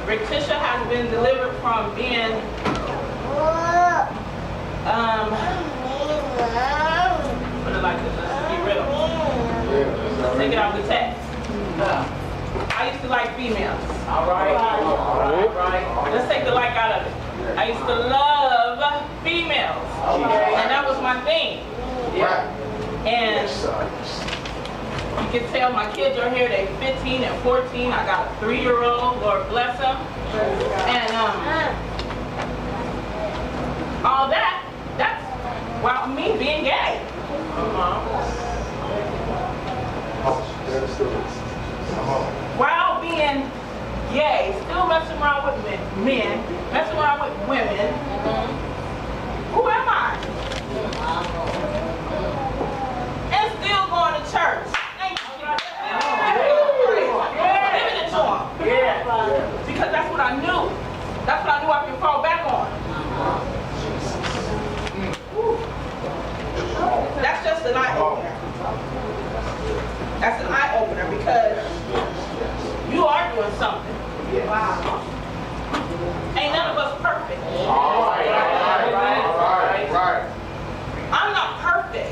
Rictisha has been delivered from being put it like this, let's be real. Let's take it out of the text. I used to like females. Alright? Let's take the like out of it. I used to love females. And that was my thing. And you can tell my kids are here, they're 15 and 14. I got a 3-year-old, Lord bless them. And all that's well, me being gay. While being gay, still messing around with men, messing around with women. Who am I? And still going to church. Thank you. Giving it to him. Because that's what I knew. That's what I knew I could fall back on. That's just an eye-opener. That's an eye-opener because you are doing something. Wow. Ain't none of us perfect. Right. I'm not perfect.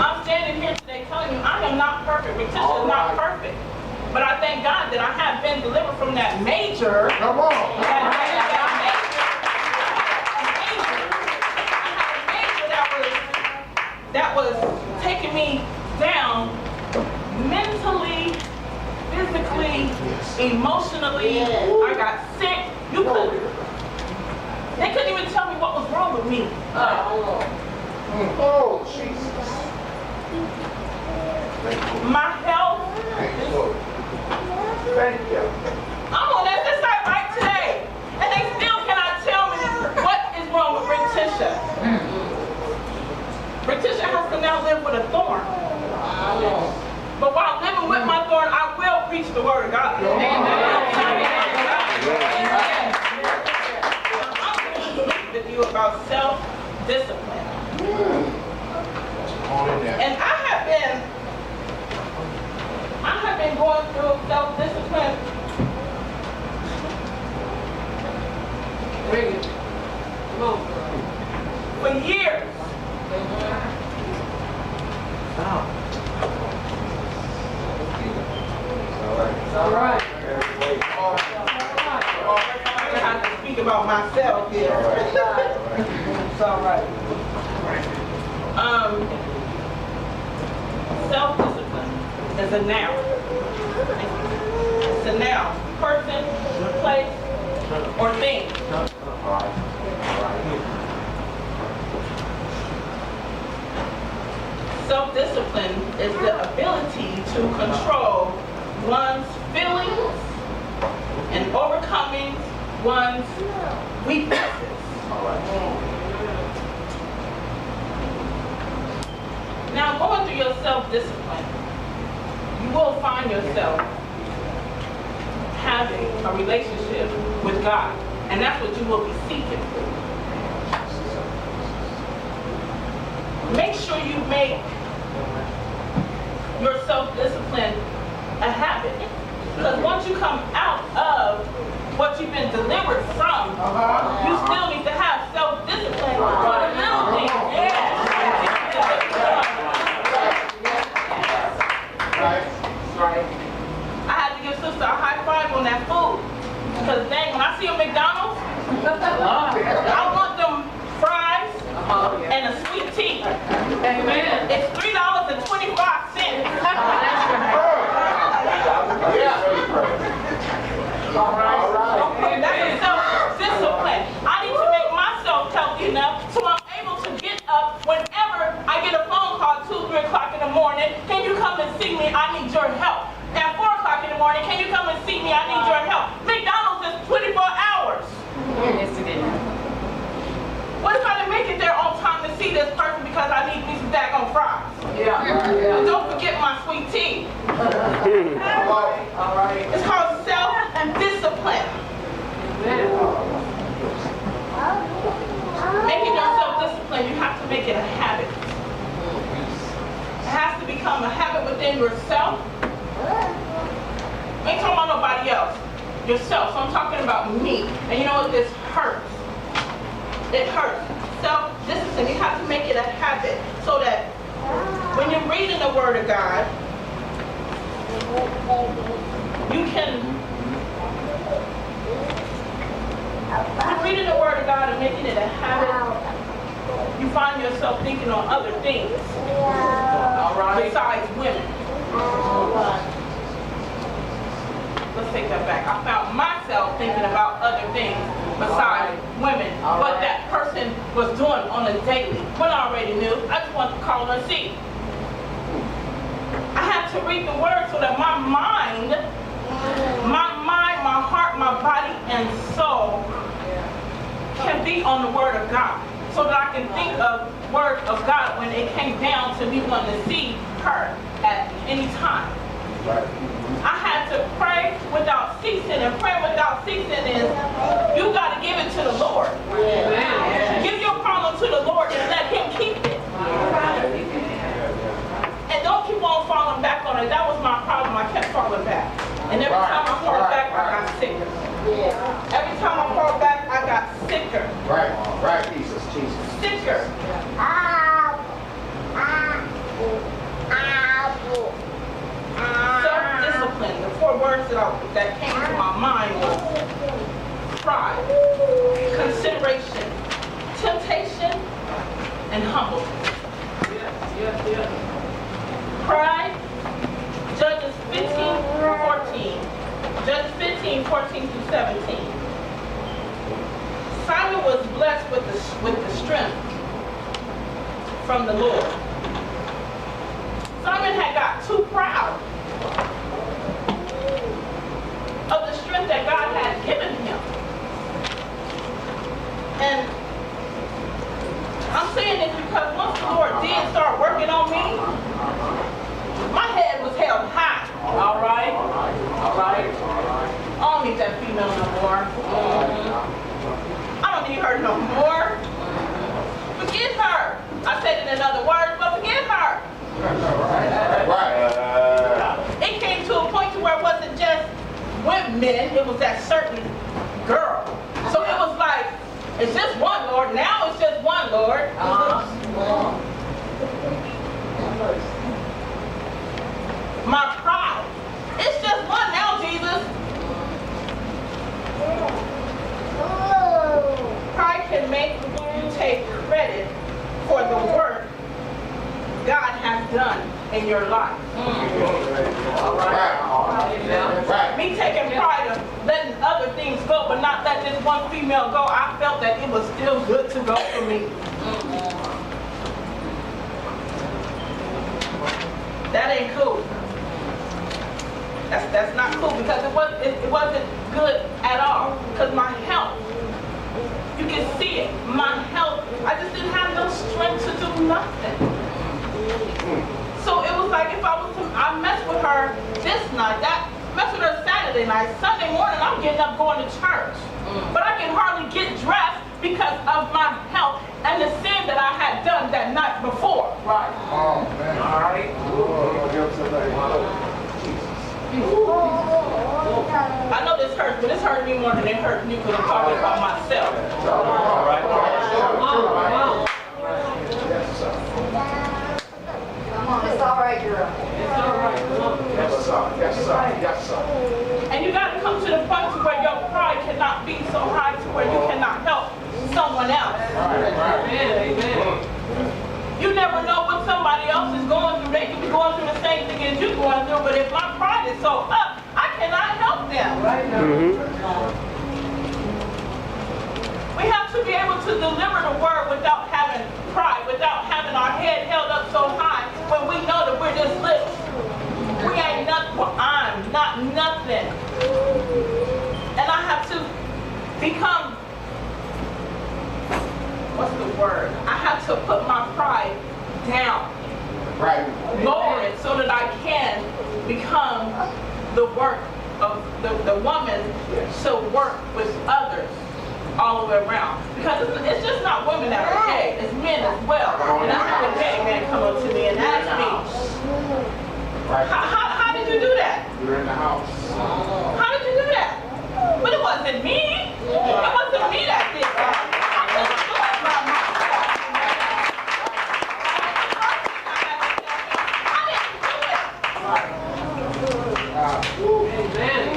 I'm standing here today telling you I am not perfect. Rictisha is not perfect. But I thank God that I have been delivered from that major. Come on. That was taking me down mentally, physically, emotionally. I got sick. They couldn't even tell me what was wrong with me. Oh, Jesus. My health. Thank you. I'm on SSI right today. And they still cannot tell me what is wrong with Rictisha. Rictisha has to now live with a thorn. But while living with my thorn, I will preach the word of God. Amen. I'm going to speak with you about self-discipline. And I have been going through self-discipline for years. It's all right. I have to speak about myself here. It's all right. Self-discipline is a noun. It's a noun. Person, place, or thing. Self-discipline is the ability to control one's feelings and overcoming one's weaknesses. Now, going through your self-discipline, you will find yourself having a relationship with God, and that's what you will be seeking. Make sure you make your self-discipline a habit. Because once you come out of what you've been delivered from, you still need to have self-discipline for the little things. Right. I had to give sister a high five on that food. Because dang, when I see a McDonald's, I want them fries and a sweet tea. Amen. It's $3.25. That's self-discipline. I need to make myself healthy enough so I'm able to get up whenever I get a phone call 2, 3 o'clock in the morning. Can you come and see me? I need your help. At 4 o'clock in the morning, can you come and see me? I need your help. McDonald's is 24 hours. Yes, it is. What if I didn't make it there on time to see this person because I need these daggone fries? And don't forget my sweet tea. All right. It's called self-discipline. Making yourself disciplined, you have to make it a habit. It has to become a habit within yourself. I ain't talking about nobody else. yourself. So I'm talking about me. And you know what? This hurts. It hurts. Self-discipline. You have to make it a habit so that when you're reading the Word of God, you can, when reading the Word of God and making it a habit, you find yourself thinking on other things besides women. Let's take that back. I found myself thinking about other things besides women, what that person was doing on a daily. When I already knew, I just wanted to call her and see. I had to read the Word so that my mind, my heart, my body, and soul can be on the Word of God. So that I can think of Word of God when it came down to me wanting to see her at any time. Right. I had to pray without ceasing, and praying without ceasing is you got to give it to the Lord. Yeah. Give your problem to the Lord and let Him keep it. And don't keep on falling back on it. That was my problem. I kept falling back. And every time I fall back, I got sicker. Yeah. Every time I fall back, I got sicker. Right, Jesus. Sicker. Self-discipline. The 4 words that came to my mind was pride, consideration, temptation, and humbleness. Pride. Judges 15:14. Judges 15:14 through 17. Simon was blessed with the strength from the Lord. Simon had got too proud of the strength that God had given him. And I'm saying this because once the Lord did start working on me, my head was held high. All right? I don't need that female no more. I don't need her no more. Forgive her. I said it in other words, but forgive her. It came to a point to where it wasn't just women, it was that certain girl. So it was like, it's just one Lord. Now it's just one Lord. My pride. It's just one now, Jesus. Pride can make you take credit for the work God has done in your life. Me taking pride of letting other things go, but not let this one female go, I felt that it was still good to go for me. That ain't cool. That's not cool because it wasn't good at all. Because my health, you can see it. My health, I just didn't have no strength to do nothing. So it was like if I messed with her this night, messed with her Saturday night, Sunday morning I'm getting up going to church. But I can hardly get dressed because of my health and the sin that I had done that night before. Right. Oh, man. All right. I know this hurts, but this hurts me more than it hurts you because I'm talking about myself. All right. Come on, it's all right, girl. It's all right. Yes, sir. And you got to come to the point to where your pride cannot be so high to where you cannot help someone else. Amen. You never know what somebody else is going through. They could be going through the same thing as you're going through, but if my pride is so up, I cannot help them. Right now. We have to be able to deliver the word without having pride, without having our head held up so high when we know that we're just little. We ain't nothing. Well, I'm not nothing. And I have to become, what's the word? I have to put my pride down. Right. Lower it so that I can become the work of the woman to work with others all the way around. Because it's just not women that are gay, it's men as well. And I had a gay man come up to me and ask me, how did you do that? You're in the house. How did you do that? wasn't me. It wasn't me that did that. I couldn't do it by myself.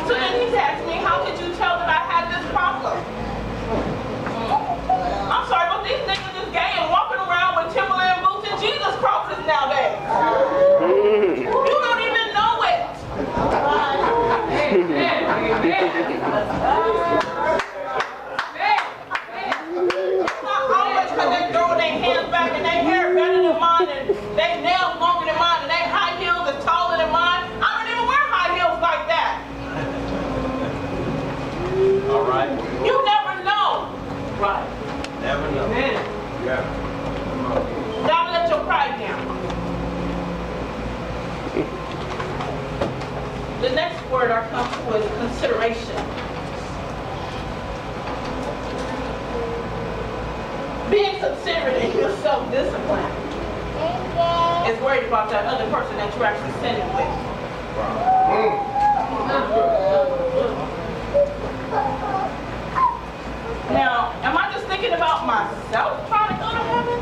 So then he's asked me, how could you tell that I had this problem? I'm sorry, but these niggas is gay and walking around with Timberland boots and Jesus crosses nowadays. You don't even know it. Not always because they throw their hands back and their hair better than mine and they nails longer than mine and they high heels is taller than mine. I don't even wear high heels like that. All right. You never know. Right. Never know. Yeah. Gotta let your pride down. The next word I come to is consideration. Being considerate in your self-discipline is worried about that other person that you're actually sitting with. Now, am I just thinking about myself trying to go to heaven?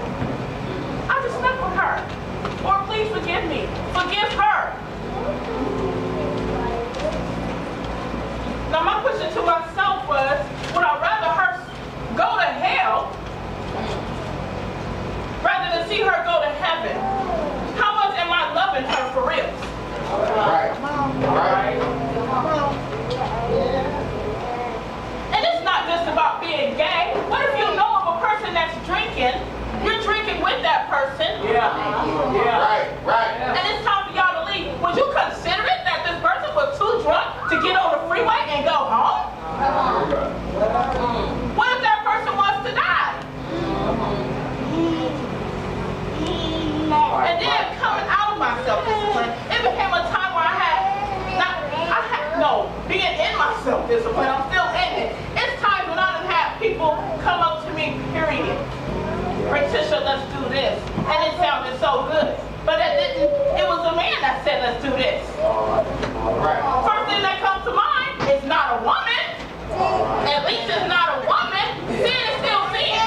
I just slept with her. Or please forgive me. Forgive her. Now, my question to myself was, would I rather her go to hell rather than see her go to heaven? How much am I loving her for real? Right. Right. And it's not just about being gay. What if you know of a person that's drinking? You're drinking with that person. Yeah. Right. Right. And it's time for y'all to leave. Would you consider it that this person was too drunk to get on the freeway and go home? What if that person wants to die? And then coming out of my self-discipline, it became a time where being in my self-discipline, I'm still in it. It's times when I done had people come up to me, period. Rictisha, let's do this. And it sounded so good. But it didn't, it was a man that said, let's do this. First thing that comes to mind is not a woman. At least it's not a woman. Sin is still sin.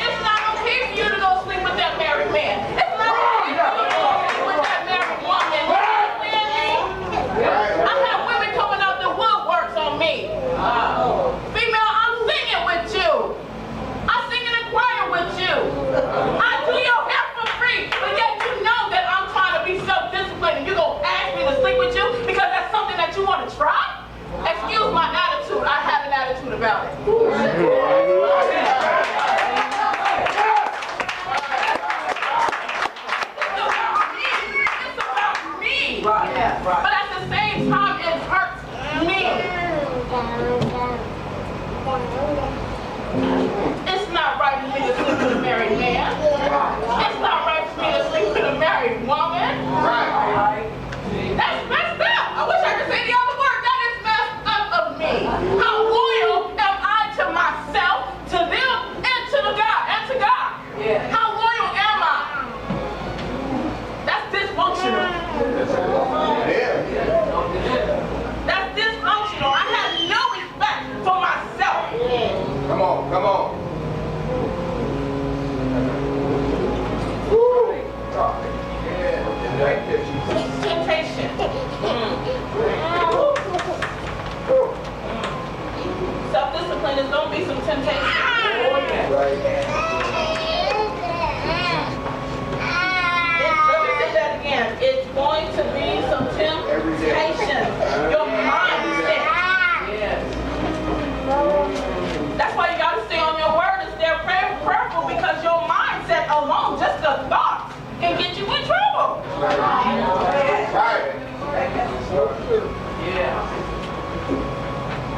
It's not okay for you to go sleep with that married man. It's not okay for you to go sleep with that married woman. You understand me? I have women coming out the woodworks on me. Female, I'm singing with you. I sing in a choir with you. I do your hair for free, but yet you know that I'm trying to be self-disciplined and you're going to ask me to sleep with you because that's something that you want to try? Excuse my attitude. I have an attitude about it. It's about me. But at the same time, it hurts me. It's not right for me to sleep with a married man. It's not right for me to sleep with a married woman. That's messed up. I wish I could say the other word. That is messed up of me. How loyal am I to myself, to them, and to God? How loyal am I? That's dysfunctional. That's dysfunctional. I have no respect for myself. Come on, come on. Temptation. Self-discipline is going to be some temptation. Let me say that again. It's going to be some temptation. Your mindset. That's why you got to stay on your word and stay prayerful because your mindset alone, just the thought, can get you in trouble.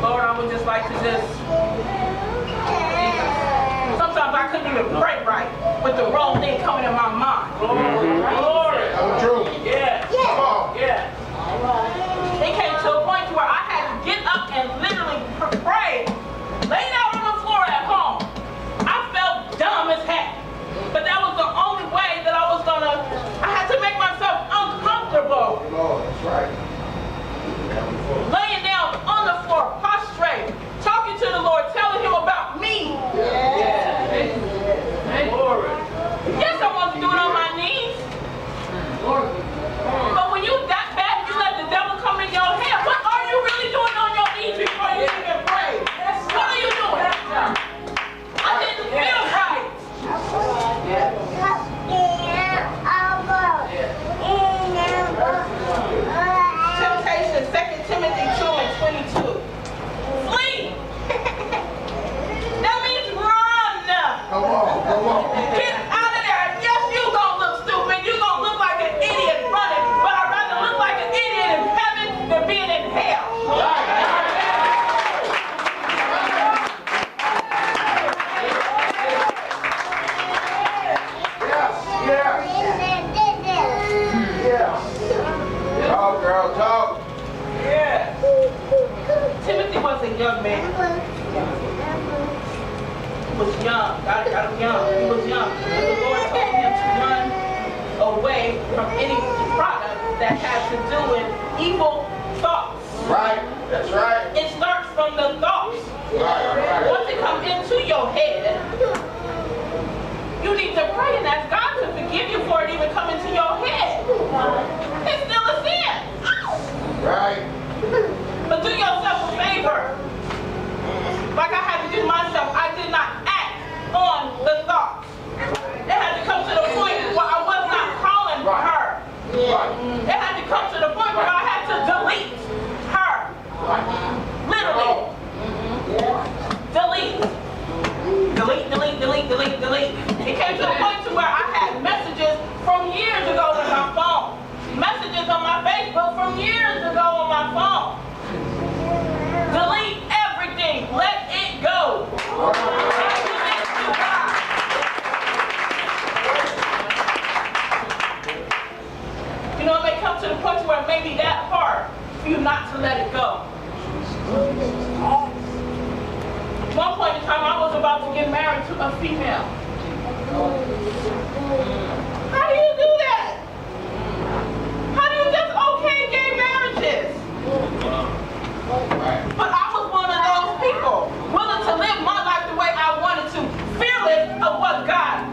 Lord, I would just like to sometimes I couldn't even pray right with the wrong thing coming in my mind. Glory. True. Come on. It came to a point where I had to get up and literally pray, laying out on the floor at home. I felt dumb as heck. But that was the only way that I had to make myself uncomfortable. Right. Laying down on the floor, prostrate, talking to the Lord, telling him about me. Yes, I want to do it on my knees. But when you that bad, you let the devil come in your head. What are you really doing on your knees before you even pray? What are you doing? I didn't feel right. Temptation, 2 Timothy 2:22. Flee. That means run. Come on. Get out of there. Yes, you gonna look stupid. You gonna look like an idiot running. But I'd rather look like an idiot in heaven than being in hell. Talk, girl, talk. Yeah. Timothy was a young man. He was young. God got him young. He was young. And the Lord told him to run away from any product that has to do with evil thoughts. Right. That's right. It starts from the thoughts. Right. Once it comes into your head, you need to pray and ask God to forgive you for it even coming to your head. It's still a sin. Right. But do yourself a favor. Like I had to do myself, I did not act on the thoughts. It had to come to the point where I was not calling her. Right. It had to come to the point where I had to delete her. Literally. Delete. It came to the point to where I had messages from years ago on my phone. Messages on my Facebook from years ago on my phone. Delete everything. Let it go. You know, it may come to the point where it may be that hard for you not to let it go. One point in time, I was about to get married to a female. How do you do that? How do you just okay gay marriages? But I was one of those people, willing to live my life the way I wanted to, fearless of what God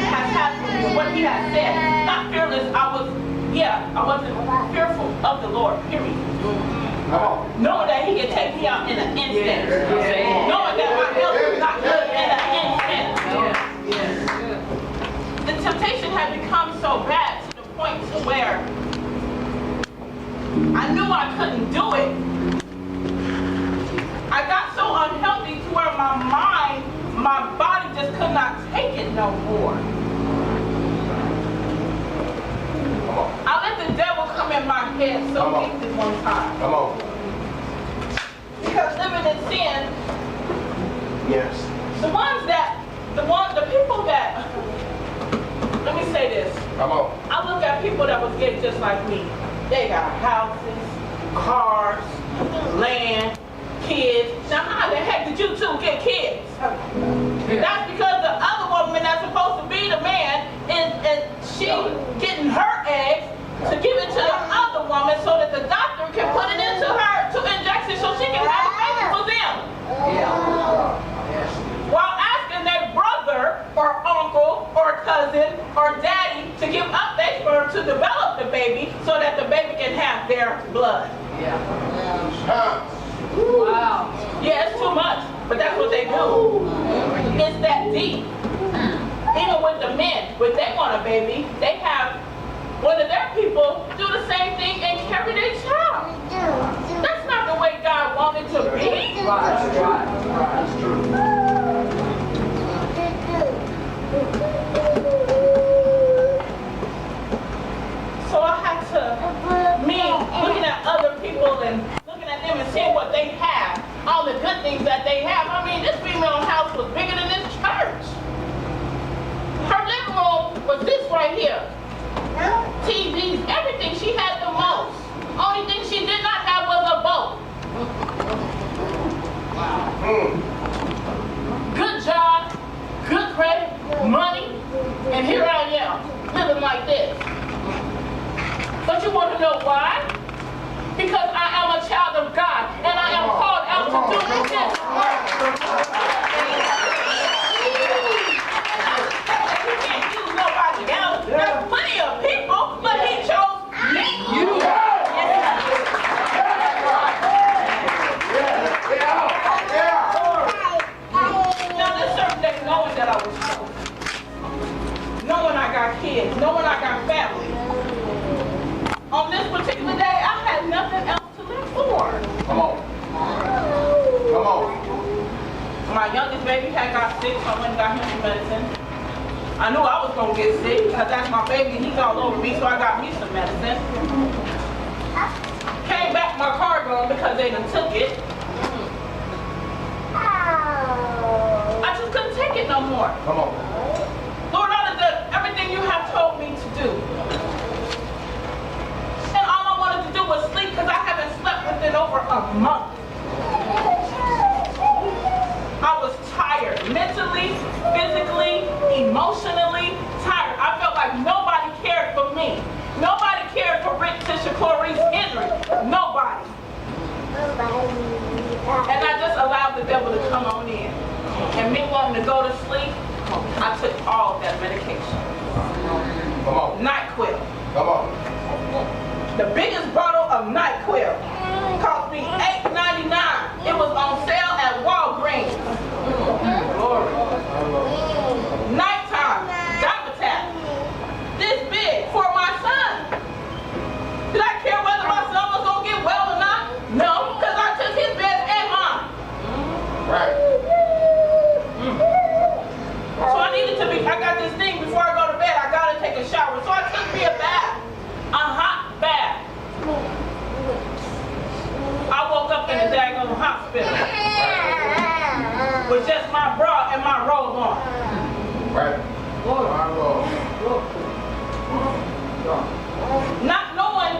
has happened, what He has said. Not fearless, I wasn't fearful of the Lord, period. Knowing that He can take me out in an instant. Knowing that my health is not good in an instant. The temptation had become so bad to the point to where I knew I couldn't do it. I got so unhealthy to where my mind, my body just could not take it no more. I let the devil come in my head so deep this one time. Come on. Because living in sin, Yes. the people that, let me say this. Come on. I look at people that was gay just like me. They got houses, cars, land, kids. Now how the heck did you two get kids? That's because the other woman that's supposed to be the man is she getting her eggs to give it to the other woman so that the doctor can put it into her to inject it so she can have a baby for them. While asking their brother or uncle or cousin or daddy to give up their sperm to develop the baby so that the baby can have their blood. Wow. Yeah, it's too much, but that's what they do. It's that deep. Even with the men, when they want a baby, they have one of their people do the same thing and carry their child. That's not the way God wanted to be. That's true. So I had to, me looking at other people and looking at them and seeing what they have, all the good things that they have. I mean, this female house was bigger than this church. Her living room was this right here. TVs, everything. She had the most. Only thing she did not have was a boat. because I am a child of God and I am called out to do this work. He can't use nobody else. There's plenty of people, but he chose me. You. Now there's certain days knowing that I was chosen, knowing I got kids, knowing I got family. On this particular day, I had nothing else to live for. Come on. Come on. My youngest baby had got sick, so I went and got him some medicine. I knew I was going to get sick because that's my baby. He's all over me, so I got me some medicine. Came back, my car gone because they done took it. I just couldn't take it no more. Come on. Lord, I done done everything you have told me to do. And all I wanted to do was sleep because I haven't slept within over a month. I was tired, mentally, physically, emotionally tired. I felt like nobody cared for me. Nobody cared for Rictisha Henry. Nobody. And I just allowed the devil to come on in. And me wanting to go to sleep, I took all of that medication. Come on. NyQuil. Come on. The biggest bottle of NyQuil cost me $8.99. It was on sale at Walgreens. Glory. Nighttime, Dimetap. This big for my son. Did I care whether my son was going to get well or not? No, because I took his bed and mine. Right. So I got this thing before I go to bed, I got to take a shower. So I took me a bath, a hot bath. I woke up in the daggone hospital with just my bra and my robe on. Right. Not knowing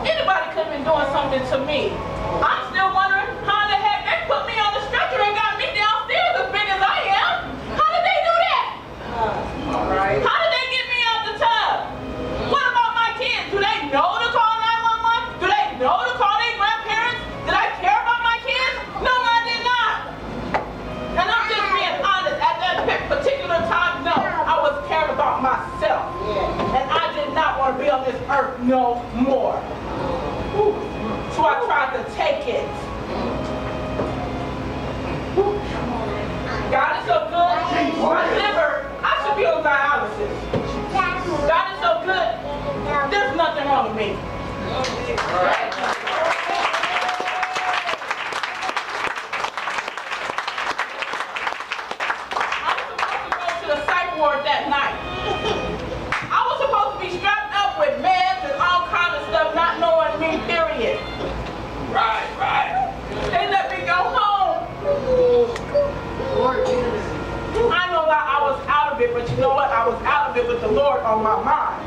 anybody could have been doing something to me. I'm still wondering how the heck they put me on the stretcher and got me downstairs as big as I am. How did they do that? How did they get me out the tub? What about my kids? Do they know to call 911? Do they know to call their grandparents? Did I care about my kids? No, I did not. And I'm just being honest. At that particular time, no. I was caring about myself. And I did not want to be on this earth no more. So I tried to take it. God is so good. My liver, I should be on dialysis. God is so good. There's nothing wrong with me. I was supposed to go to the psych ward that night. I was supposed to be strapped up with meds and all kinds of stuff, not knowing me, period. Right. They let me go home. I know that I was out of it, but you know what? I was out of it with the Lord on my mind.